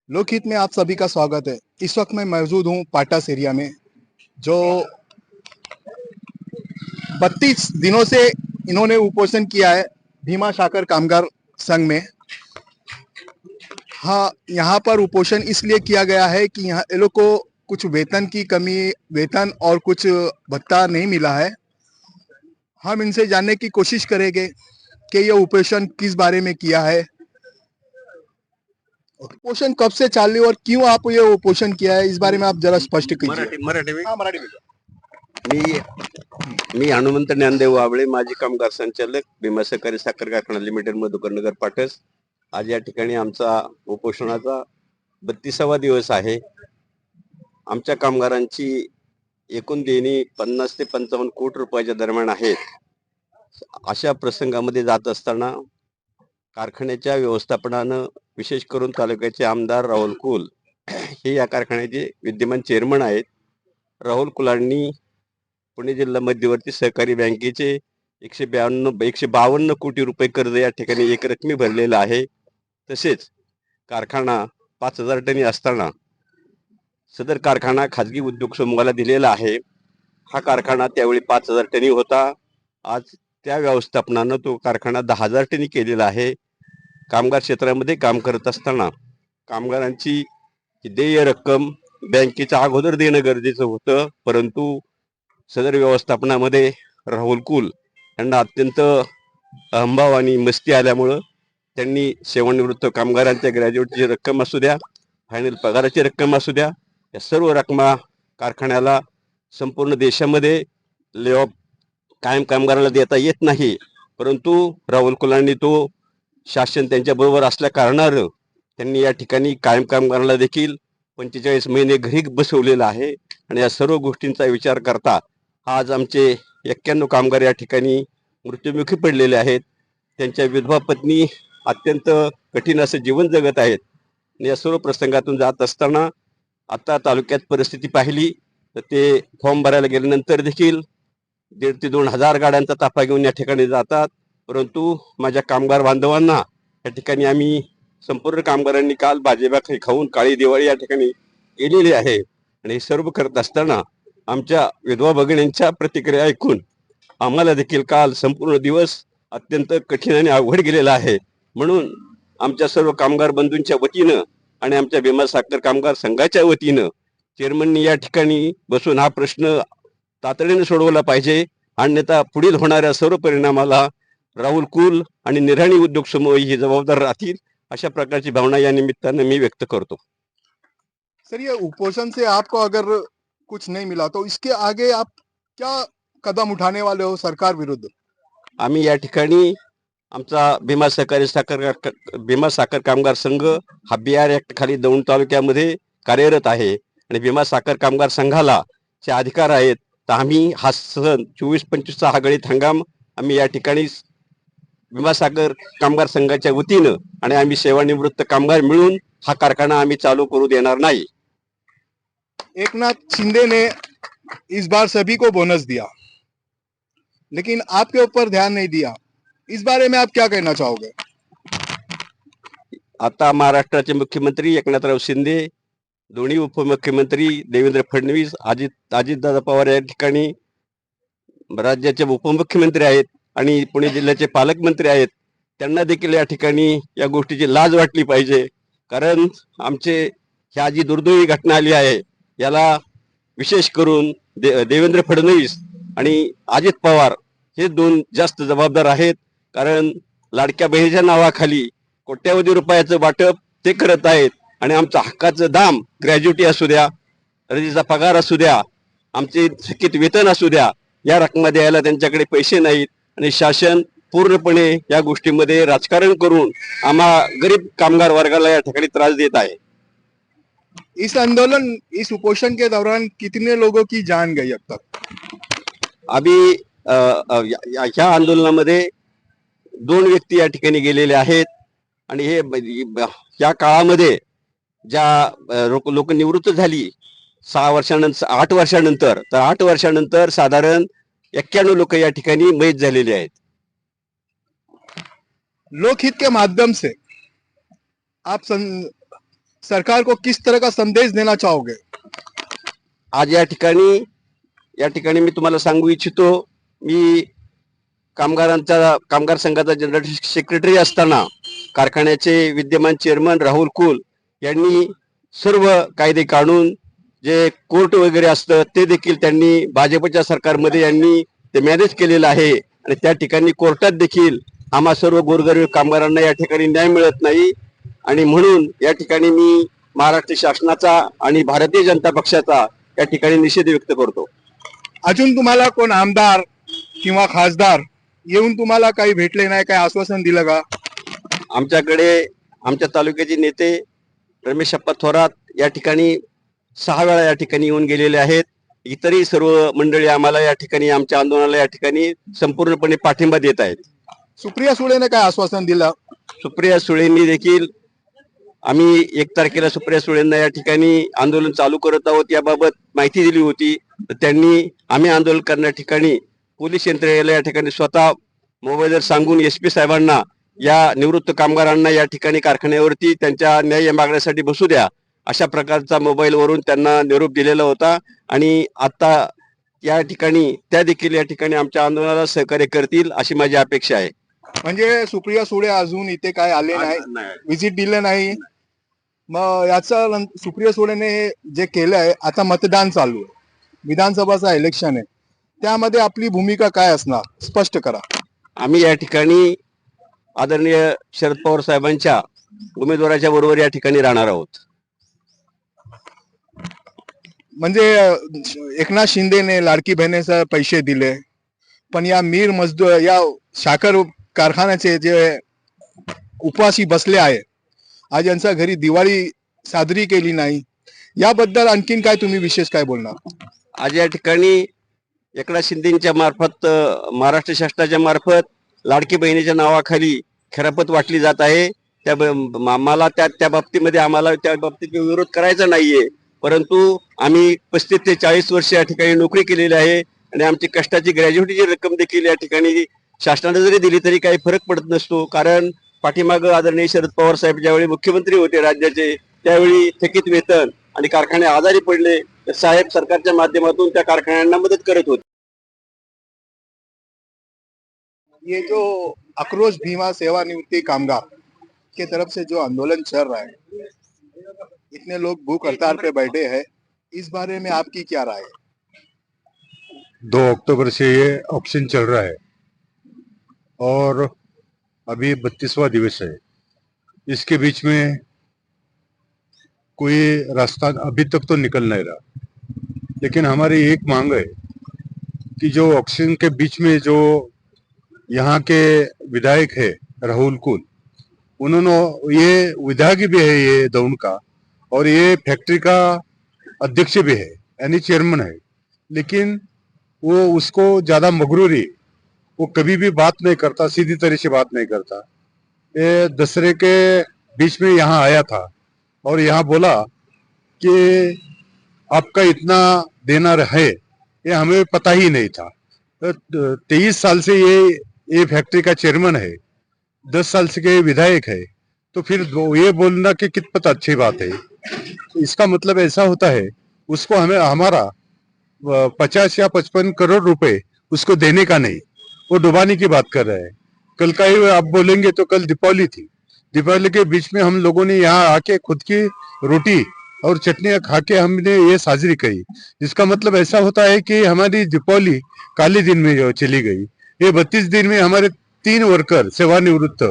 लोकहित में आप सभी का स्वागत है। इस वक्त मैं मौजूद हूँ पाटास एरिया में, जो 32 दिनों से इन्होंने उपोषण किया है भीमा शाकर कामगार संघ में। हाँ, यहाँ पर उपोषण इसलिए किया गया है कि यहाँ ये लोग को कुछ वेतन की कमी, वेतन और कुछ भत्ता नहीं मिला है। हम इनसे जानने की कोशिश करेंगे कि ये उपोषण किस बारे में किया है, उपोषण कब से चालू और क्यों आप ये उपोषण किया है, इस बारे में आप जरा स्पष्ट कीजिए। मराठी में हाँ, मराठी में। मी मी हनुमंत ज्ञानदेव वाबळे, माजी कामगार संचालक, भीमा सहकारी साखर कारखाना लिमिटेड, मधुकरनगर, पाटस. आज या ठिकाणी आमचा उपोषणाचा 32वा दिवस आहे. आमच्या कामगारांची एकूण देणी 50 ते 55 कोटी रुपयाच्या दरम्यान आहेत. अशा प्रसंगामध्ये जात असताना कारखान्याच्या व्यवस्थापनानं, विशेष करून तालुक्याचे आमदार राहुल कुल हे या कारखान्याचे विद्यमान चेअरमन आहेत. राहुल कुलांनी पुणे जिल्हा मध्यवर्ती सहकारी बँकेचे 152 कोटी रुपये कर्ज या ठिकाणी एकरकमी भरलेलं आहे. तसेच कारखाना 5,000 टनी असताना सदर कारखाना खाजगी उद्योग समूहाला दिलेला आहे. हा कारखाना त्यावेळी 5,000 टनी होता. आज त्या व्यवस्थापनानं तो कारखाना 10,000 टनी केलेला आहे. कामगार क्षेत्रामध्ये काम करत असताना कामगारांची देय रक्कम बँकेच्या अगोदर देणं गरजेचं होतं, परंतु सदर व्यवस्थापनामध्ये राहुल कुल यांना अत्यंत अहंभाव आणि मस्ती आल्यामुळं त्यांनी सेवानिवृत्त कामगारांच्या ग्रॅज्युएटची रक्कम असू द्या, फायनल पगाराची रक्कम असू द्या, या सर्व रकमा कारखान्याला संपूर्ण देशामध्ये लेऑफ कायम कामगाराला देता येत नाही, परंतु राहुल कुलांनी तो शासन त्यांच्याबरोबर असल्या कारणानं त्यांनी या ठिकाणी कायम कामगाराला देखील 45 महिने घरी बसवलेलं आहे. आणि या सर्व गोष्टींचा विचार करता आज आमचे 91 कामगार या ठिकाणी मृत्युमुखी पडलेले आहेत. त्यांच्या विधवा पत्नी अत्यंत कठीण असं जीवन जगत आहेत. या सर्व प्रसंगातून जात असताना आता तालुक्यात परिस्थिती पाहिली तर ते फॉर्म भरायला गेल्यानंतर देखील 1,500 ते 2,000 गाड्यांचा ताफा घेऊन या ठिकाणी जातात. परंतु माझ्या कामगार बांधवांना या ठिकाणी आम्ही संपूर्ण कामगारांनी काल भाजीभाकरी खाऊन काळी दिवाळी या ठिकाणी केलेली आहे. आणि हे सर्व करत असताना आमच्या विधवा भगिनींच्या प्रतिक्रिया ऐकून आम्हाला देखील काल संपूर्ण दिवस अत्यंत कठीण आणि अवघड गेलेला आहे. म्हणून आमच्या सर्व कामगार बंधूंच्या वतीनं आणि आमच्या भीमा साखर कामगार संघाच्या वतीनं चेअरमननी या ठिकाणी बसून हा प्रश्न तातडीने सोडवला पाहिजे, अन्यथा पुढील होणाऱ्या सर्व परिणामाला राहुल कुल आणि निराणी उद्योग समूह ही जबाबदार राहतील, अशा प्रकारची भावना या निमित्तानं मी व्यक्त करतो. सर, ये उपोषण से आपको अगर कुछ नहीं मिला तो इसके आगे आप क्या कदम उठाने वाले हो सरकार विरुद्ध? आम्ही या ठिकाणी आमचा भीमा साखर कामगार संघ हा BR ऍक्ट खाली दौंड तालुक्यामध्ये कार्यरत आहे आणि भीमा साखर कामगार संघाला जे अधिकार आहेत, तर आम्ही हा सण 24-25चा हा गळीत हंगाम आम्ही या ठिकाणी भीमा साखर कामगार संघाच्या वतीनं आणि आम्ही सेवानिवृत्त कामगार मिळून हा कारखाना आम्ही चालू करू देणार नाही. एकनाथ शिंदे ने इस बार सभी को बोनस दिया, लेकिन आपके ऊपर ध्यान नहीं दिया। इस बारे में आप क्या कहना चाहोगे? आता महाराष्ट्राचे मुख्यमंत्री एकनाथराव शिंदे, दोन्ही उपमुख्यमंत्री देवेंद्र फडणवीस, अजितदादा पवार या ठिकाणी राज्याचे उपमुख्यमंत्री आहेत आणि पुणे जिल्ह्याचे पालकमंत्री आहेत. त्यांना देखील या ठिकाणी या गोष्टीची लाज वाटली पाहिजे, कारण आमचे ह्या जी दुर्दैवी घटना आली आहे याला विशेष करून देवेंद्र फडणवीस आणि अजित पवार हे दोन जास्त जबाबदार आहेत. कारण लाडक्या बहिणीच्या नावाखाली कोट्यावधी रुपयाचं वाटप ते करत आहेत आणि आमचं हक्काचं दाम, ग्रॅज्युटी असू द्या, रजेचा पगार असू द्या, आमचे थकीत वेतन असू द्या, या रकमा द्यायला त्यांच्याकडे पैसे नाहीत आणि शासन पूर्णपणे या गोष्टीमध्ये राजकारण करून आम्हा गरीब कामगार वर्गाला या ठिकाणी त्रास देत आहे. इस उपोषण के दौरान कितने लोगों की जान गई अब तक? आम्ही ह्या आंदोलनामध्ये 2 व्यक्ती या ठिकाणी गेलेले आहेत आणि हे या काळामध्ये ज्या लोक निवृत्त झाली 6 वर्षानंतर 8 वर्षानंतर, तर 8 वर्षानंतर साधारण 91 लोक या ठिकाणी मयत झालेले आहेत. लोकहित के माध्यम से आप सरकार को किस तरह का संदेश देना चाहोगे? आज या ठिकाणी मी तुम्हाला सांगू इच्छितो, मी कामगार संघाचा जनरल सेक्रेटरी असताना कारखान्याचे विद्यमान चेअरमन राहुल कुल यांनी सर्व कायदे काढून जे कोर्ट वगैरे असतं ते देखील त्यांनी भाजपच्या सरकारमध्ये यांनी ते मॅनेज केलेलं आहे आणि त्या ठिकाणी कोर्टात देखील आम्हा सर्व गोरगरीब कामगारांना या ठिकाणी न्याय मिळत नाही आणि म्हणून या ठिकाणी मी महाराष्ट्र शासनाचा आणि भारतीय जनता पक्षाचा या ठिकाणी निषेध व्यक्त करतो. अजून तुम्हाला कोण आमदार किंवा खासदार येऊन तुम्हाला काही भेटले नाही, काही आश्वासन दिलं का? आमच्याकडे आमच्या तालुक्याचे नेते रमेश अप्पा थोरात या ठिकाणी 6 वेळा या ठिकाणी येऊन गेलेले आहेत. इतरही सर्व मंडळी आम्हाला या ठिकाणी आमच्या आंदोलनाला या ठिकाणी संपूर्णपणे पाठिंबा देत आहेत. सुप्रिया सुळेने काय आश्वासन दिलं? सुप्रिया सुळेंनी देखील आम्ही 1 तारखेला सुप्रिया सुळेंना या ठिकाणी आंदोलन चालू करत आहोत याबाबत माहिती दिली होती. तर त्यांनी आम्ही आंदोलन करण्या ठिकाणी पोलीस यंत्रणेला या ठिकाणी स्वतः मोबाईलवर सांगून SP साहेबांना या निवृत्त कामगारांना या ठिकाणी कारखान्यावरती त्यांच्या न्याय मागण्यासाठी बसू द्या अशा प्रकारचा मोबाईलवरून त्यांना निरोप दिलेला होता आणि आता या ठिकाणी त्या देखील या ठिकाणी आमच्या आंदोलनाला सहकार्य करतील अशी माझी अपेक्षा आहे. म्हणजे सुप्रिया सुळे अजून इथे काय आले नाही, व्हिजिट दिले नाही. मग याचा सुप्रिया सुळेने जे केलंय, आता मतदान चालू आहे, विधानसभाचा इलेक्शन आहे, त्यामध्ये आपली भूमिका काय असणार स्पष्ट करा. आम्ही या ठिकाणी आदरणीय शरद पवार साहेबांच्या उमेदवाराच्या बरोबर या ठिकाणी राहणार आहोत. म्हणजे एकनाथ शिंदेने लाडकी बहिणीचे पैसे दिले, पण या मीर मजदूर या साखर कारखान्याचे जे उपवासी बसले आहे, आज यांच्या घरी दिवाळी साजरी केली नाही, याबद्दल आणखीन काय तुम्ही विशेष काय बोलणार? आज या ठिकाणी एकनाथ शिंदेच्या मार्फत महाराष्ट्र शासनाच्या मार्फत लाडकी बहिणीच्या नावाखाली खरापत वाटली जात आहे. मला त्या बाबतीमध्ये आम्हाला त्या बाबतीत विरोध करायचा नाहीये, परंतु आम्ही 35 ते 40 वर्ष या ठिकाणी नोकरी केलेली आहे आणि आमची कष्टाची ग्रॅज्युएटीची रक्कम देखील या ठिकाणी शासनाने जरी दिली तरी काही फरक पडत नसतो. कारण पाठीमागं आदरणीय शरद पवार साहेब ज्यावेळी मुख्यमंत्री होते राज्याचे, त्यावेळी थकीत वेतन आणि कारखाने आजारी पडले तर साहेब सरकारच्या माध्यमातून त्या कारखान्यांना मदत करत होते. ये जो आक्रोश भीमा सेवानिवृत्ति कामगार के तरफ से जो आंदोलन चल रहा है, इतने लोग भूख हड़ताल पे बैठे हैं, इस बारे में आपकी क्या राय है? 2 अक्टूबर से ये ऑक्शन चल रहा है और अभी 32वां दिवस है. इसके बीच में कोई रास्ता अभी तक तो निकल नहीं रहा, लेकिन हमारी एक मांग है कि जो ऑक्शन के बीच में जो यहाँ के विधायक है राहुल कुल, उन्होंने ये विधायक भी है ये दौंड का और ये फैक्ट्री का अध्यक्ष भी है यानी चेयरमैन है, लेकिन वो उसको ज्यादा मगरूरी, वो कभी भी बात नहीं करता, सीधी तरह से बात नहीं करता. ये दसरे के बीच में यहाँ आया था और यहाँ बोला कि आपका इतना देना है, ये हमें पता ही नहीं था. 23 साल से ये फैक्ट्री का चेयरमैन है, 10 साल से के विधायक है, तो फिर ये बोलना कि कितना अच्छी बात है. इसका मतलब ऐसा होता है उसको हमें हमारा 50 या 55 करोड़ रुपए उसको देने का नहीं, वो डुबाने की बात कर रहे हैं. कल का ही आप बोलेंगे तो कल दीपावली थी, दीपावली के बीच में हम लोगों ने यहाँ आके खुद की रोटी और चटनियां खा के हमने ये साजरी करी. इसका मतलब ऐसा होता है कि हमारी दीपावली काले दिन में जो चली गई. ये 32 दिन में हमारे 3 वर्कर सेवानिवृत्त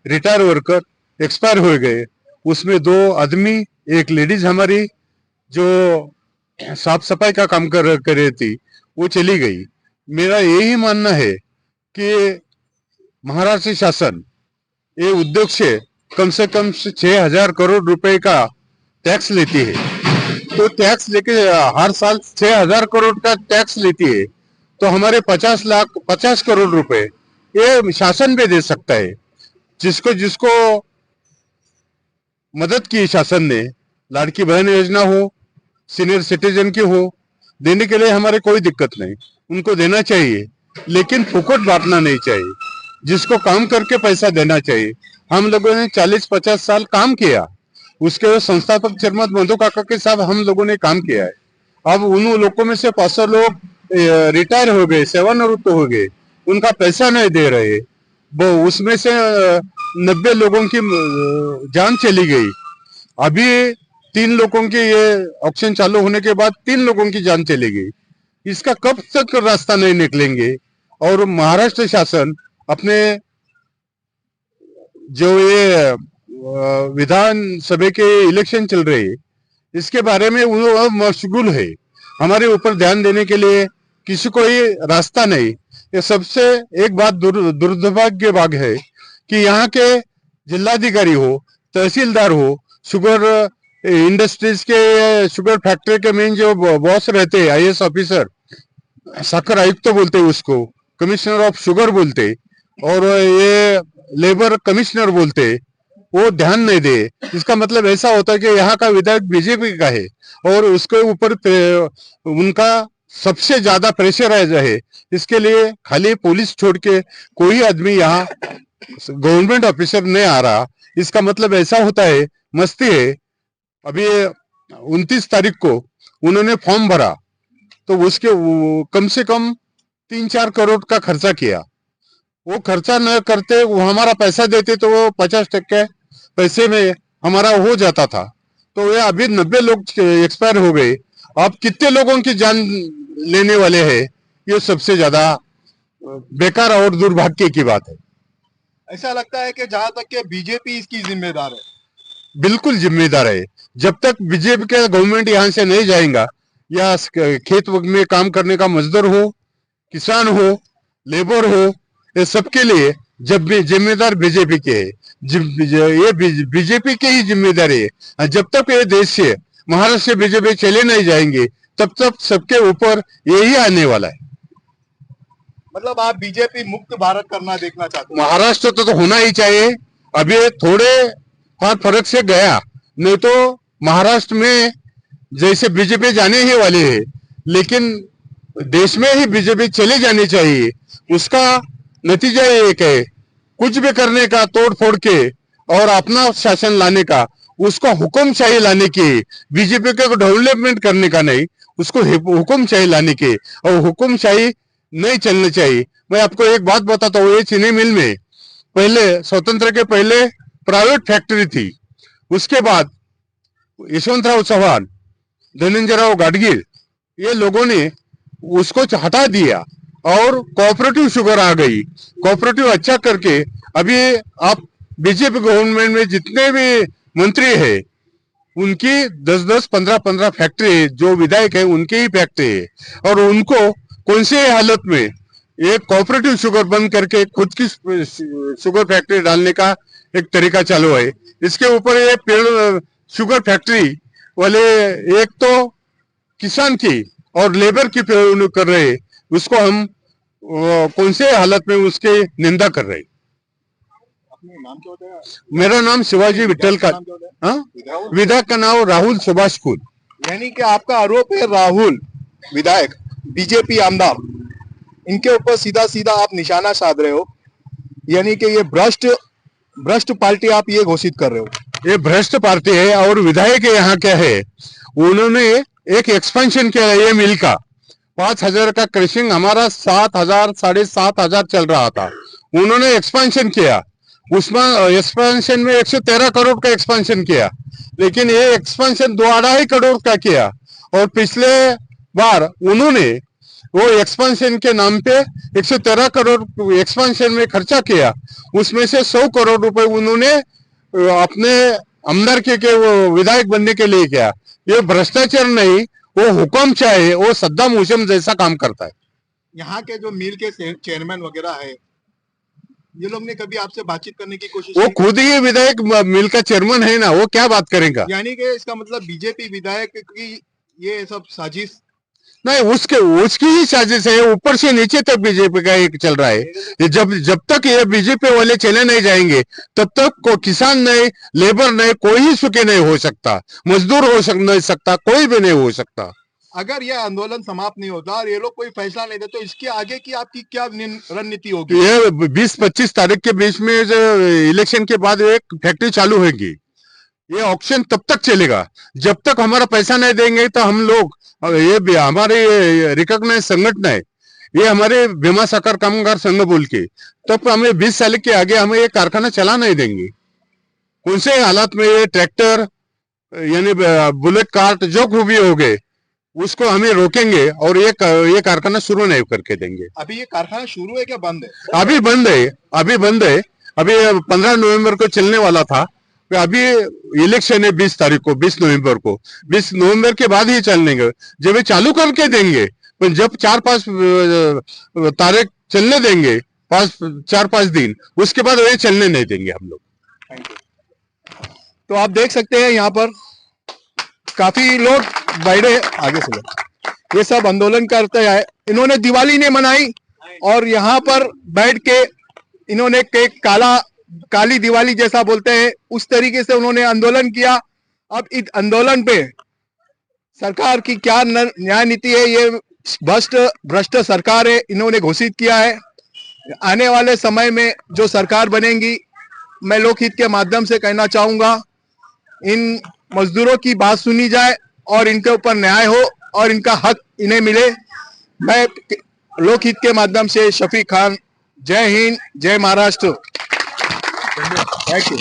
रिटायर वर्कर एक्सपायर हो गए. उसमें 2 आदमी, 1 लेडीज हमारी जो साफ सफाई का काम कर रही थी, वो चली गई. मेरा यही मानना है कि महाराष्ट्र शासन ये उद्योग से कम 6,000 करोड़ रुपए का टैक्स लेती है. तो टैक्स लेके हर साल 6,000 करोड़ का टैक्स लेती है, तो हमारे 50 करोड़ रुपए ये शासन पे दे सकता है. जिसको जिसको मदद की शासन ने, लाड़की बहन योजना हो, सीनियर सिटीजन की हो, देने के लिए हमारे कोई दिक्कत नहीं, उनको देना चाहिए, लेकिन फुकट बांटना नहीं चाहिए. जिसको काम करके पैसा देना चाहिए. हम लोगों ने 40-50 साल काम किया उसके संस्थापक चेयरमैन मधु काका के साथ हम लोगों ने काम किया है। अब उन लोगों में से 500 लोग रिटायर हो गए, सेवानिवृत्त हो गए, उनका पैसा नहीं दे रहे। वो उसमें से 90 लोगों की जान चली गई। अभी 3 लोगों के ये ऑक्शन चालू होने के बाद 3 लोगों की जान चली गई। इसका कब तक रास्ता नहीं निकलेंगे? और महाराष्ट्र शासन अपने जो ये विधानसभा के इलेक्शन चल रहे हैं, इसके बारे में वो मशगूल है। हमारे ऊपर ध्यान देने के लिए किसी को ही रास्ता नहीं। ये सबसे एक बात दुर्भाग्य बात है कि यहाँ के जिलाधिकारी हो, तहसीलदार हो, शुगर इंडस्ट्रीज के, शुगर फैक्ट्री के मेन जो बॉस रहते हैं, आईएएस ऑफिसर, साखर आयुक्त तो बोलते हैं उसको, कमिश्नर ऑफ शुगर बोलते, और ये लेबर कमिश्नर बोलते, वो ध्यान नहीं दे। इसका मतलब ऐसा होता है कि यहाँ का विधायक बीजेपी का है और उसके ऊपर उनका सबसे ज्यादा प्रेशर है। इसके लिए खाली पुलिस छोड़ के कोई आदमी यहाँ गवर्नमेंट ऑफिसर नहीं आ रहा। इसका मतलब ऐसा होता है, मस्ती है। अभी 29 तारीख को उन्होंने फॉर्म भरा तो उसके कम से कम 3-4 करोड़ का खर्चा किया। वो खर्चा न करते, वो हमारा पैसा देते तो वो 50% पैसे में हमारा हो जाता था। तो ये अभी 90 लोग एक्सपायर हो गए। अब कितने लोगों की जान लेने वाले हैं? ये सबसे ज्यादा बेकार और दुर्भाग्य की बात है। ऐसा लगता है कि जहां तक कि बीजेपी इसकी जिम्मेदार है। बिल्कुल जिम्मेदार है। जब तक बीजेपी का गवर्नमेंट यहाँ से नहीं जाएगा, या खेत में काम करने का मजदूर हो, किसान हो, लेबर हो, ये सबके लिए जब भी जिम्मेदार बीजेपी के है। ये बीजेपी के ही जिम्मेदारी है। जब तक ये देश से महाराष्ट्र बीजेपी चले नहीं जाएंगे, तब तक सबके ऊपर यही आने वाला है। मतलब आप बीजेपी मुक्त भारत करना देखना चाहते हैं? महाराष्ट्र तो होना ही चाहिए। अभी थोड़े हाथ फर्क से गया, नहीं तो महाराष्ट्र में जैसे बीजेपी जाने ही वाले है, लेकिन देश में ही बीजेपी चले जानी चाहिए। उसका नतीजा एक है, कुछ भी करने का, तोड़ फोड़ के और अपना शासन लाने का, उसको हुक्मशाही लाने की। बीजेपी को डेवलपमेंट करने का नहीं, उसको हुक्मशाही लाने की, और हुक्मशाही नहीं चलनी चाहिए। मैं आपको एक बात बताता हूँ, ये चीनी मिल में पहले स्वतंत्र के पहले प्राइवेट फैक्ट्री थी। उसके बाद यशवंतराव चौहान, धनंजयराव गाडगील, ये लोगों ने उसको हटा दिया और कोऑपरेटिव शुगर आ गई। कोऑपरेटिव अच्छा करके अभी आप बीजेपी गवर्नमेंट में जितने भी मंत्री है, उनकी 10-10, 15-15 फैक्ट्री है। जो विधायक है उनकी ही फैक्ट्री है, और उनको कौन से हालत में एक कोऑपरेटिव शुगर बंद करके खुद की शुगर फैक्ट्री डालने का एक तरीका चालू है। इसके ऊपर ये पेड़ शुगर फैक्ट्री वाले एक तो किसान की और लेबर की कर रहे हैं, उसको हम कौन से हालत में उसके निंदा कर रहे हैं। नाम क्या होता है? मेरा नाम शिवाजी विठल का, विधायक का नाम राहुल सुभाष कुल। यानी कि आपका आरोप है राहुल विधायक, बीजेपी आमदार, इनके ऊपर सीधा सीधा आप निशाना साध रहे हो। यानी कि ये भ्रष्ट पार्टी आप ये घोषित कर रहे हो। ये भ्रष्ट पार्टी है। और विधायक यहाँ क्या है, उन्होंने एक एक्सपेंशन किया है ये मिल का। 5,000 का क्रशिंग हमारा 7,000, 7,500 चल रहा था। उन्होंने एक्सपेंशन किया, उसमें एक्सपेंशन में 113 करोड़ का एक्सपेंशन किया, लेकिन ये एक्सपेंशन 2-2.5 करोड़ का किया। और पिछले बार उन्होंने वो एक्सपेंशन के नाम पे 113 करोड़ एक्सपेंशन में खर्चा किया, उसमें से 100 करोड़ रुपए उन्होंने अपने आमदार के वो विधायक बनने के लिए किया। ये भ्रष्टाचार नहीं, वो हुक्म चाहे, वो सद्दाम हुसैन जैसा काम करता है। यहाँ के जो मिल के चेयरमैन वगैरह है, ये लोग ने कभी आपसे बातचीत करने की कोशिश वो की? खुद ही विधायक मिल का चेयरमैन है ना, वो क्या बात करेगा? यानी कि इसका मतलब बीजेपी विधायक की ये सब साजिश नहीं, उसकी ही साजिश है। ऊपर से नीचे तक बीजेपी का एक चल रहा है। ये जब तक ये बीजेपी वाले चले नहीं जाएंगे, तब तक किसान नहीं, लेबर नहीं, कोई ही सुखी नहीं हो सकता, मजदूर नहीं सकता, कोई भी नहीं हो सकता। अगर यह आंदोलन समाप्त नहीं होता और ये लोग कोई फैसला नहीं देते, तो इसके आगे की आपकी क्या रणनीति होगी? ये 20-25 तारीख के बीच में इलेक्शन के बाद एक फैक्ट्री चालू होगी। ये ऑक्शन तब तक चलेगा जब तक हमारा पैसा नहीं देंगे। तो हम लोग ये हमारे रिकॉग्नाइज संगठन है, ये हमारे भीमा साकार कामगार संघ बोल के, तब हमें 20 साल के आगे हमें ये कारखाना चला नहीं देंगे। कौन से हालात में ये ट्रैक्टर यानी बुलेट कार्ट जो भी हो गए उसको हमें रोकेंगे और ये कारखाना शुरू नहीं करके देंगे। अभी ये कारखाना शुरू है क्या बंद है? अभी बंद है, अभी बंद है। अभी 15 नवंबर को चलने वाला था, अभी इलेक्शन है 20 तारीख को, 20 नवंबर को। 20 नवंबर के बाद ही चलने जब ये चालू करके देंगे, पर जब 4-5 तारीख चलने देंगे, 4-5 दिन, उसके बाद ये चलने नहीं देंगे हम लोग। तो आप देख सकते हैं यहाँ पर काफी लोग बैठे, आगे से लोग ये सब आंदोलन करते हैं। इन्होंने दिवाली नहीं मनाई और यहाँ पर बैठ के इन्होंने काली दिवाली जैसा बोलते हैं उस तरीके से उन्होंने आंदोलन किया। अब इस आंदोलन पे सरकार की क्या न्याय नीति है, ये भ्रष्ट सरकार है, इन्होंने घोषित किया है। आने वाले समय में जो सरकार बनेगी, मैं लोकहित के माध्यम से कहना चाहूंगा, इन मजदूरों की बात सुनी जाए और इनके ऊपर न्याय हो और इनका हक इन्हें मिले। मैं लोकहित के माध्यम से शफीक खान, जय हिंद, जय महाराष्ट्र। Thank you.